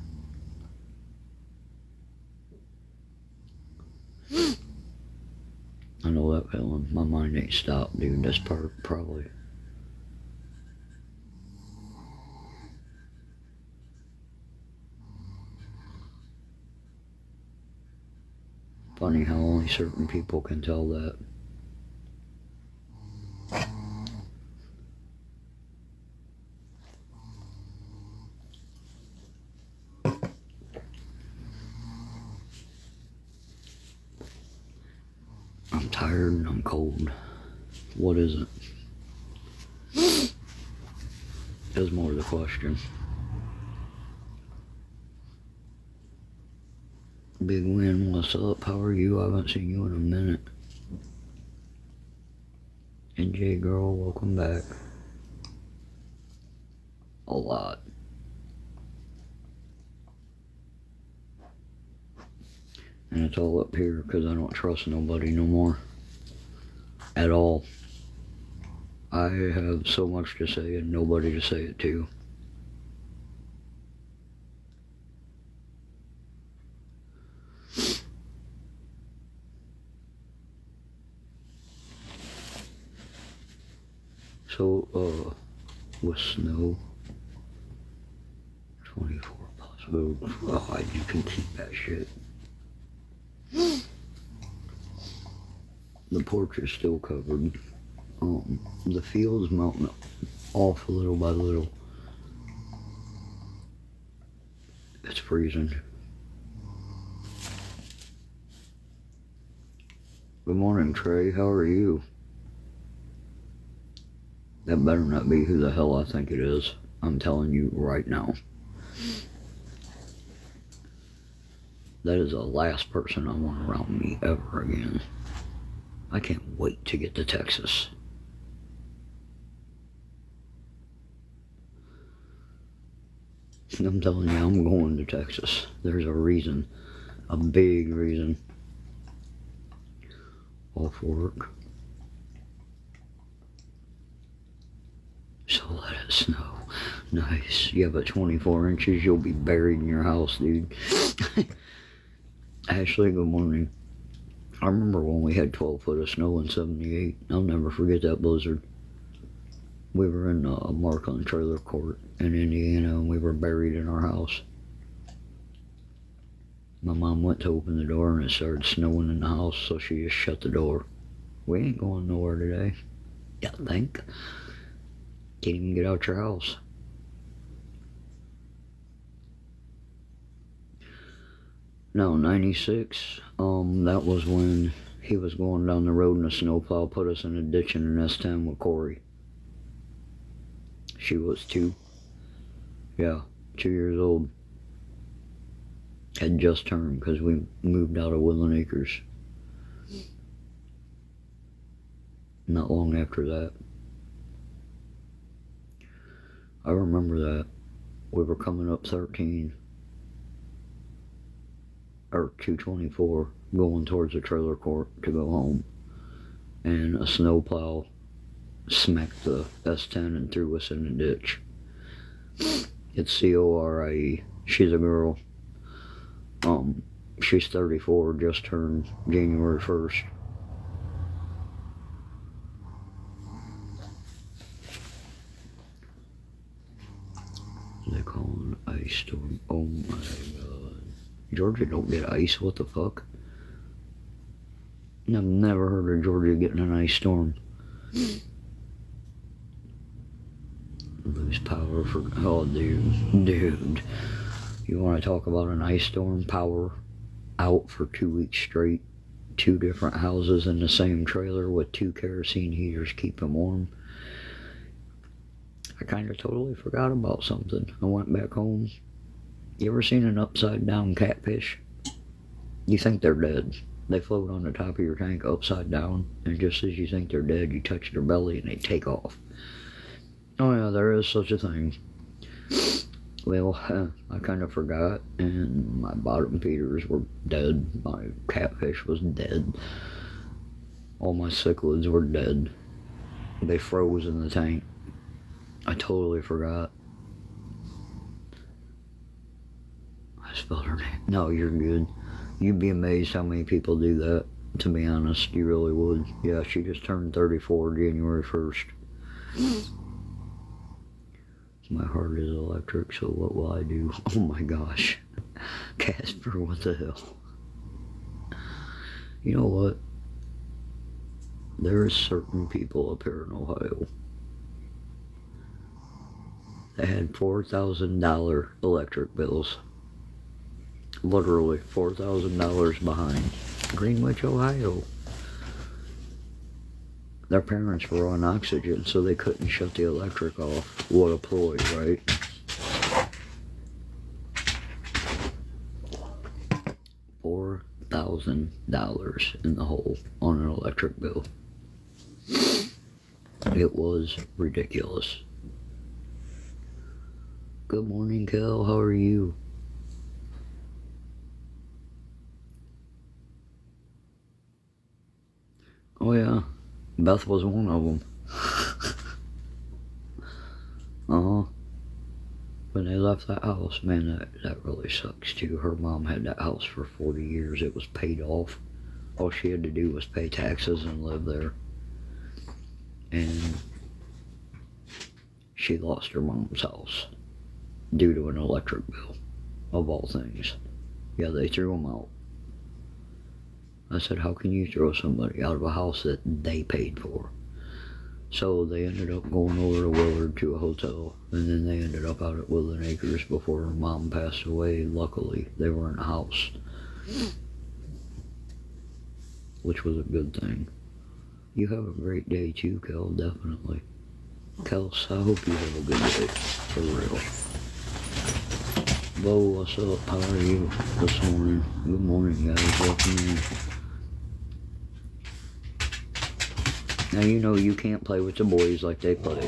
I know that feeling. My mind ain't stopped, dude. That's probably. Funny how only certain people can tell that. I'm tired and I'm cold. What is it? Is more the question. Big Win, what's up? How are you? I haven't seen you in a minute. And J Girl, welcome back. A lot. And it's all up here because I don't trust nobody no more. At all. I have so much to say and nobody to say it to. So, with snow, 24 possible. Oh, you can keep that shit. The porch is still covered. The field's melting off little by little. It's freezing. Good morning, Trey. How are you? That better not be who the hell I think it is. I'm telling you right now. That is the last person I want around me ever again. I can't wait to get to Texas. I'm telling you, I'm going to Texas. There's a reason. A big reason. Off work. So let it snow. Nice. You have 24 inches, you'll be buried in your house, dude. Ashley, good morning. I remember when we had 12 foot of snow in 78. I'll never forget that blizzard. We were in a Markland trailer court in Indiana and we were buried in our house. My mom went to open the door and it started snowing in the house, so she just shut the door. We ain't going nowhere today. Yeah, think. Can't even get out your house. No, 96. That was when he was going down the road and a snowplow put us in a ditch in an S10 with Corey. She was 2. Yeah, 2 years old. Had just turned because we moved out of Woodland Acres. Not long after that. I remember that. We were coming up 13. Or 224, going towards the trailer court to go home. And a snowplow smacked the S10 and threw us in the ditch. It's Corie. She's a girl. She's 34, just turned January 1st. They call it an ice storm. Oh my god. Georgia don't get ice, what the fuck? I've never heard of Georgia getting an ice storm. Lose power for, oh dude. You want to talk about an ice storm? Power out for 2 weeks straight. 2 different houses in the same trailer with 2 kerosene heaters keep them warm. I kind of totally forgot about something. I went back home. You ever seen an upside down catfish? You think they're dead. They float on the top of your tank upside down, and just as you think they're dead, you touch their belly and they take off. Oh yeah, there is such a thing. Well, I kind of forgot, and my bottom feeders were dead. My catfish was dead. All my cichlids were dead. They froze in the tank. I totally forgot. I spelled her name. No, you're good. You'd be amazed how many people do that, to be honest. You really would. Yeah, she just turned 34 January 1st. My heart is electric, so what will I do? Oh my gosh. Casper, what the hell? You know what? There are certain people up here in Ohio that had $4,000 electric bills. Literally $4,000 behind. Greenwich, Ohio. Their parents were on oxygen, so they couldn't shut the electric off. What a ploy, right? $4,000 in the hole on an electric bill. It was ridiculous. Good morning, Kel. How are you? Oh yeah, Beth was one of them. When they left that house, man, that really sucks too. Her mom had that house for 40 years. It was paid off. All she had to do was pay taxes and live there. And she lost her mom's house due to an electric bill, of all things. Yeah, they threw them out. I said, how can you throw somebody out of a house that they paid for? So they ended up going over to Willard to a hotel, and then they ended up out at Woodland Acres before her mom passed away. Luckily, they were in a house, which was a good thing. You have a great day too, Kel, definitely. Kels, I hope you have a good day, for real. Bo, what's up? How are you this morning? Good morning, guys. Welcome in. Now you know you can't play with the boys like they play.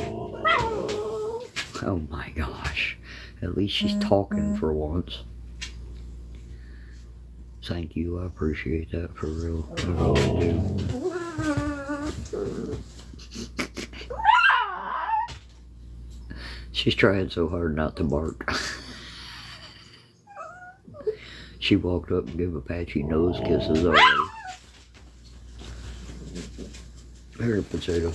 Oh my gosh. At least she's talking for once. Thank you, I appreciate that for real. I really do. She's trying so hard not to bark. She walked up and gave Apache nose kisses already. Here, potato.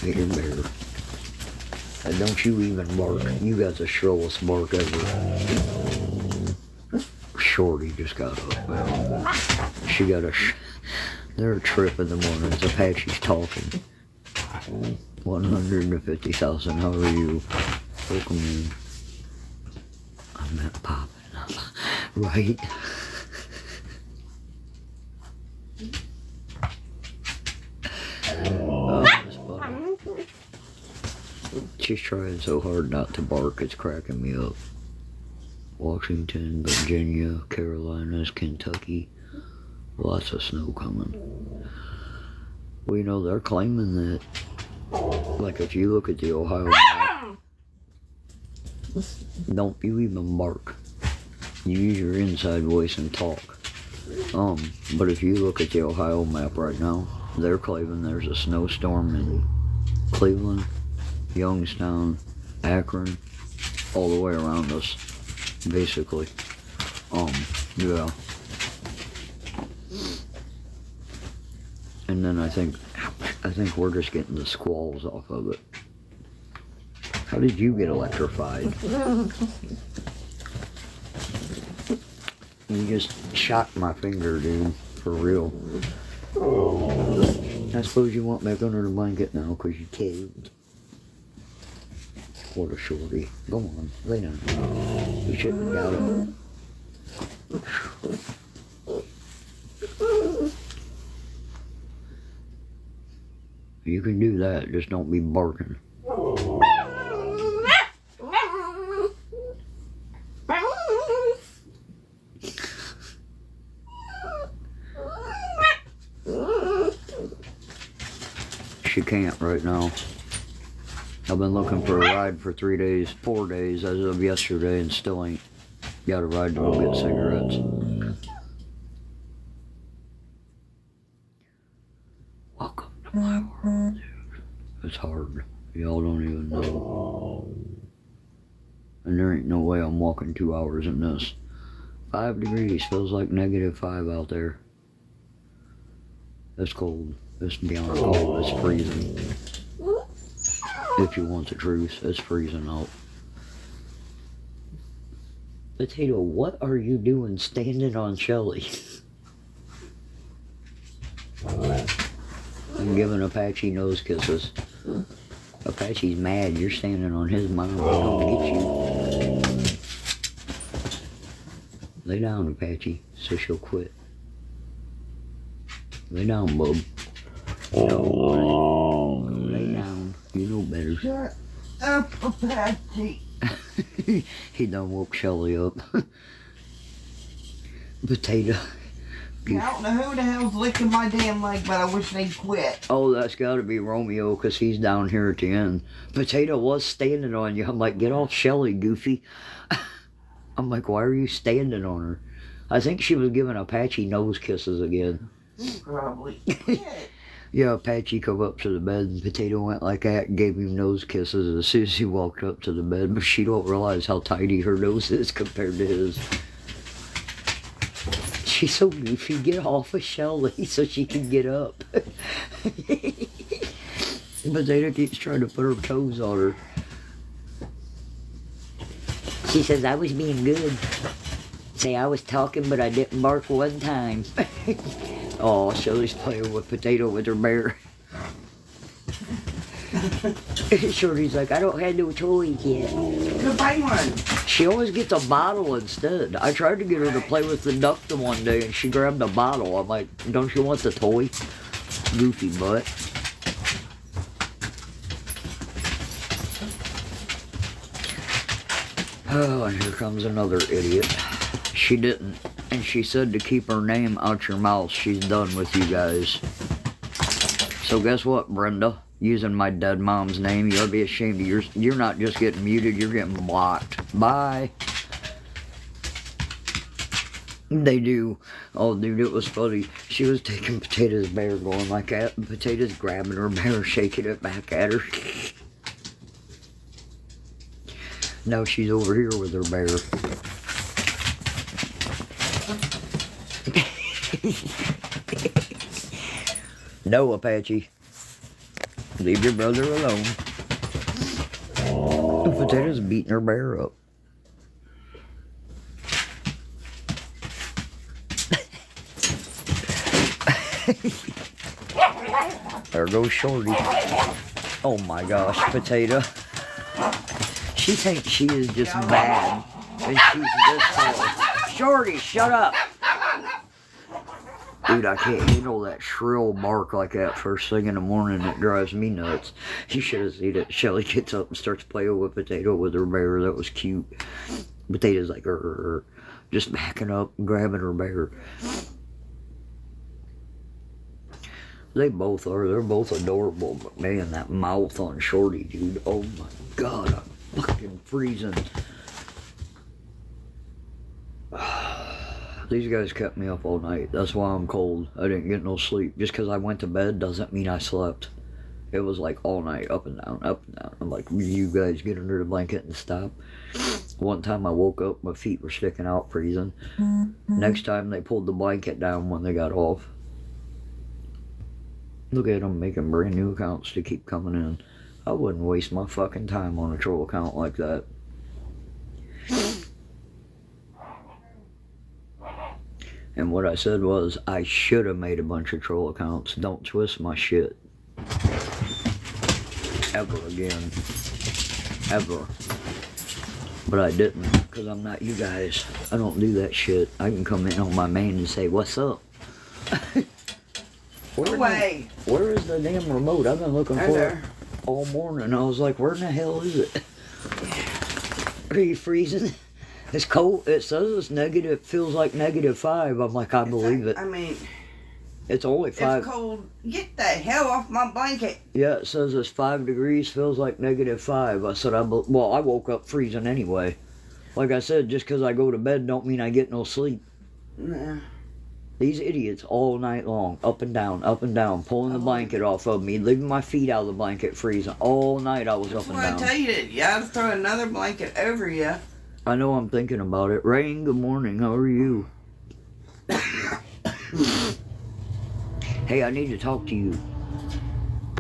Here, bear. And don't you even bark. You got the shrillest bark ever. Shorty just got up, man. She got they're a trip in the mornings. Apache's talking. 150,000, how are you? Welcome in. I'm not popping up. Right? She's trying so hard not to bark, it's cracking me up. Washington, Virginia, Carolinas, Kentucky. Lots of snow coming. Well, you know, they're claiming that, like, if you look at the Ohio map, don't you even bark. You use your inside voice and talk. But if you look at the Ohio map right now, they're claiming there's a snowstorm in Cleveland, Youngstown, Akron, all the way around us, basically. Yeah. And then I think we're just getting the squalls off of it. How did you get electrified? You just shot my finger, dude. For real. I suppose you want back under the blanket now because you caved. What a shorty. Go on, lay down. You shouldn't have got it. You can do that, just don't be barking. she can't right now. I've been looking for a ride for 4 days as of yesterday, and still ain't got a ride to go get cigarettes. Welcome to my world, dude. It's hard. Y'all don't even know. And there ain't no way I'm walking 2 hours in this. 5 degrees, feels like -5 out there. It's cold. It's beyond cold. It's freezing. If you want the truth, it's freezing out. Potato, what are you doing standing on Shelly? I'm giving Apache nose kisses. Apache's mad. You're standing on his mom. He's gonna get you. Lay down, Apache, so she'll quit. Lay down, bub. No, lay down. You know better. Shut up, Apache. He done woke Shelly up. Potato. I don't know who the hell's licking my damn leg, but I wish they'd quit. Oh, that's got to be Romeo, because he's down here at the end. Potato was standing on you. I'm like, get off Shelly, Goofy. I'm like, why are you standing on her? I think she was giving Apache nose kisses again. Probably. Yeah, Apache come up to the bed, and Potato went like that and gave him nose kisses as soon as he walked up to the bed. But she don't realize how tiny her nose is compared to his. She's so goofy. Get off of Shelly so she can get up. Potato keeps trying to put her toes on her. She says, I was being good. Say, I was talking, but I didn't bark one time. Oh, Shelly's playing with Potato with her bear. Shorty's like, I don't have no toys yet. Go buy one. She always gets a bottle instead. I tried to get her to play with the duck the one day, and she grabbed a bottle. I'm like, don't you want the toy? Goofy butt. Oh, and here comes another idiot. She didn't. And she said to keep her name out your mouth. She's done with you guys. So guess what, Brenda? Using my dead mom's name, you ought to be ashamed of yours. You're not just getting muted, you're getting blocked. Bye. They do. Oh, dude, it was funny. She was taking Potato's bear going like that, and Potato's grabbing her bear, shaking it back at her. Now she's over here with her bear. No, Apache. Leave your brother alone. Potato's beating her bear up. There goes Shorty. Oh my gosh, Potato. She thinks she is just bad. And she's just Shorty, shut up! Dude, I can't handle that shrill bark like that first thing in the morning. It drives me nuts. You should have seen it. Shelly gets up and starts playing with Potato with her bear. That was cute. Potato's like, just backing up and grabbing her bear. They both are. They're both adorable. But man, that mouth on Shorty, dude. Oh my God, I'm fucking freezing. These guys kept me up all night. That's why I'm cold. I didn't get no sleep. Just because I went to bed doesn't mean I slept. It was like all night, up and down, up and down. I'm like, will you guys get under the blanket and stop? One time I woke up, my feet were sticking out, freezing. Next time they pulled the blanket down when they got off. Look at them making brand new accounts to keep coming in. I wouldn't waste my fucking time on a troll account like that. And what I said was, I should have made a bunch of troll accounts. Don't twist my shit. Ever again. Ever. But I didn't, because I'm not you guys. I don't do that shit. I can come in on my main and say, what's up? Away. Where is the damn remote? I've been looking for it all morning. I was like, where in the hell is it? Are you freezing? It's cold. It says it's negative. It feels like -5. I'm like, I believe it. I mean, It's only 5. It's cold. Get the hell off my blanket. Yeah, it says it's 5 degrees, feels like -5. I said, I woke up freezing anyway. Like I said, just because I go to bed don't mean I get no sleep. Nah. These idiots all night long, up and down, pulling the blanket off of me, leaving my feet out of the blanket, freezing. All night I was up and down. I tell you, you gotta throw another blanket over you. I know, I'm thinking about it. Rain, good morning, how are you? Hey, I need to talk to you.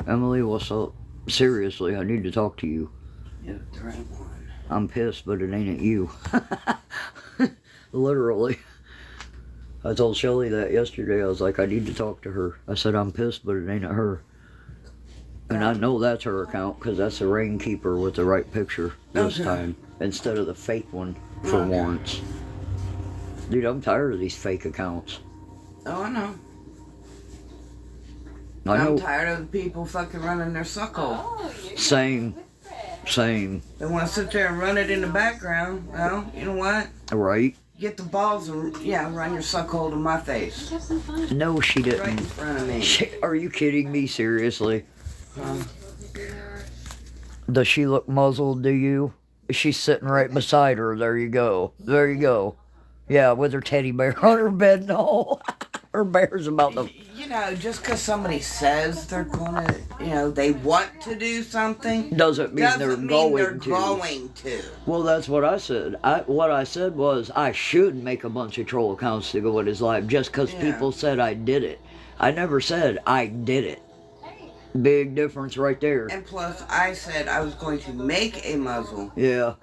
Emily, what's up? Seriously, I need to talk to you. You're the right one. I'm pissed, but it ain't at you. Literally. I told Shelly that yesterday. I was like, I need to talk to her. I said, I'm pissed, but it ain't at her. And I know that's her account, because that's the rain keeper with the right picture this time. Instead of the fake one, for once. Dude, I'm tired of these fake accounts. Oh, I know. I'm tired of the people fucking running their suckhole. Same. They want to sit there and run it in the background. Well, you know what? Right? Get the balls and, run your suckhole to my face. No, she didn't. Right in front of me. Are you kidding me? Seriously? Does she look muzzled, do you? She's sitting right beside her. There you go. Yeah, with her teddy bear on her bed and all. Her bear's about to... You know, just because somebody says they're going to, they want to do something... Doesn't mean they're going to. Well, that's what I said. What I said was I should make a bunch of troll accounts to go with his live just because people said I did it. I never said I did it. Big difference right there. And plus, I said I was going to make a muzzle. Yeah.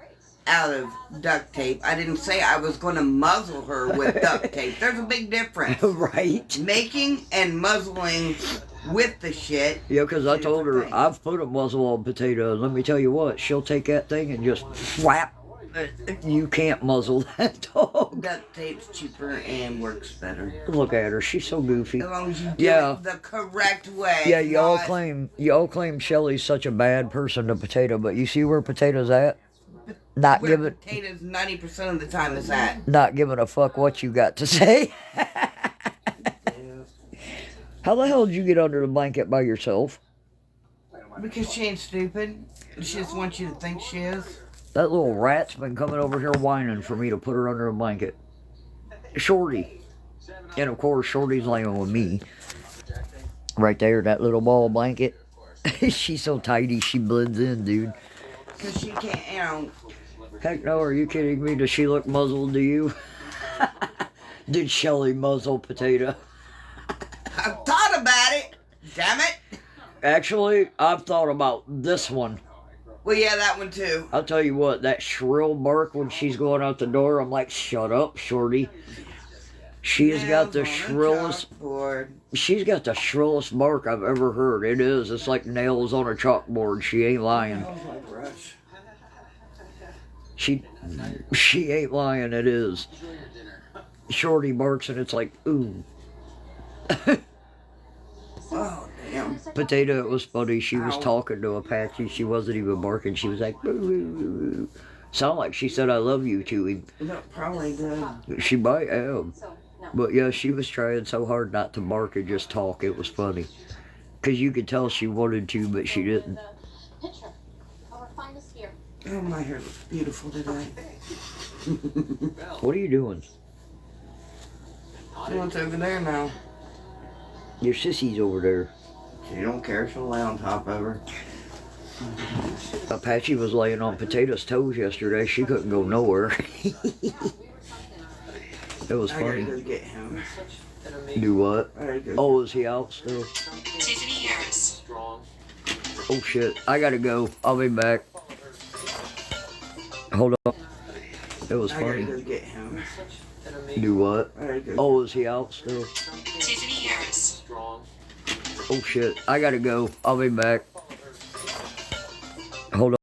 Out of duct tape. I didn't say I was going to muzzle her with duct tape. There's a big difference. Right. Making and muzzling with the shit. Yeah, because I told her I've put a muzzle on Potato, and let me tell you what, she'll take that thing and just flap. You can't muzzle that dog. Duct tape's cheaper and works better. Look at her, she's so goofy. As long as you do it the correct way. Yeah, y'all claim Shelly's such a bad person to Potato, but you see where Potato's at? Not where giving Potato's 90% of the time is at. Not giving a fuck what you got to say. How the hell did you get under the blanket by yourself? Because she ain't stupid. She just wants you to think she is. That little rat's been coming over here whining for me to put her under a blanket. Shorty. And of course, Shorty's laying with me. Right there, that little ball blanket. She's so tidy, she blends in, dude. Because she can't, Heck no, are you kidding me? Does she look muzzled to you? Did Shelly muzzle Potato? I've thought about it. Damn it. Actually, I've thought about this one. Well, yeah, that one too. I'll tell you what, that shrill bark when she's going out the door, I'm like, shut up, Shorty. She's got the shrillest... She's got the shrillest bark I've ever heard. It is. It's like nails on a chalkboard. She ain't lying. She ain't lying, it is. Shorty barks and it's like, ooh. Oh, damn. Potato, it was funny. She was talking to Apache. She wasn't even barking. She was like, boo, boo, boo, boo. Sound like she said, I love you to him. No, probably did. She might have. But yeah, she was trying so hard not to bark and just talk. It was funny. Because you could tell she wanted to, but she didn't. Oh, my hair looks beautiful today. What are you doing? She wants over there now. Your sissy's over there. She don't care. She'll lay on top of her. Apache was laying on Potato's toes yesterday. She couldn't go nowhere. It was funny. I gotta go get him. Do what? Oh, is he out still? Tiffany Harris. Oh shit, I gotta go. I'll be back. Hold on. It was funny. I gotta go get him. Do what? Oh, is he out still? Tiffany Harris. Oh shit, I gotta go. I'll be back. Hold on.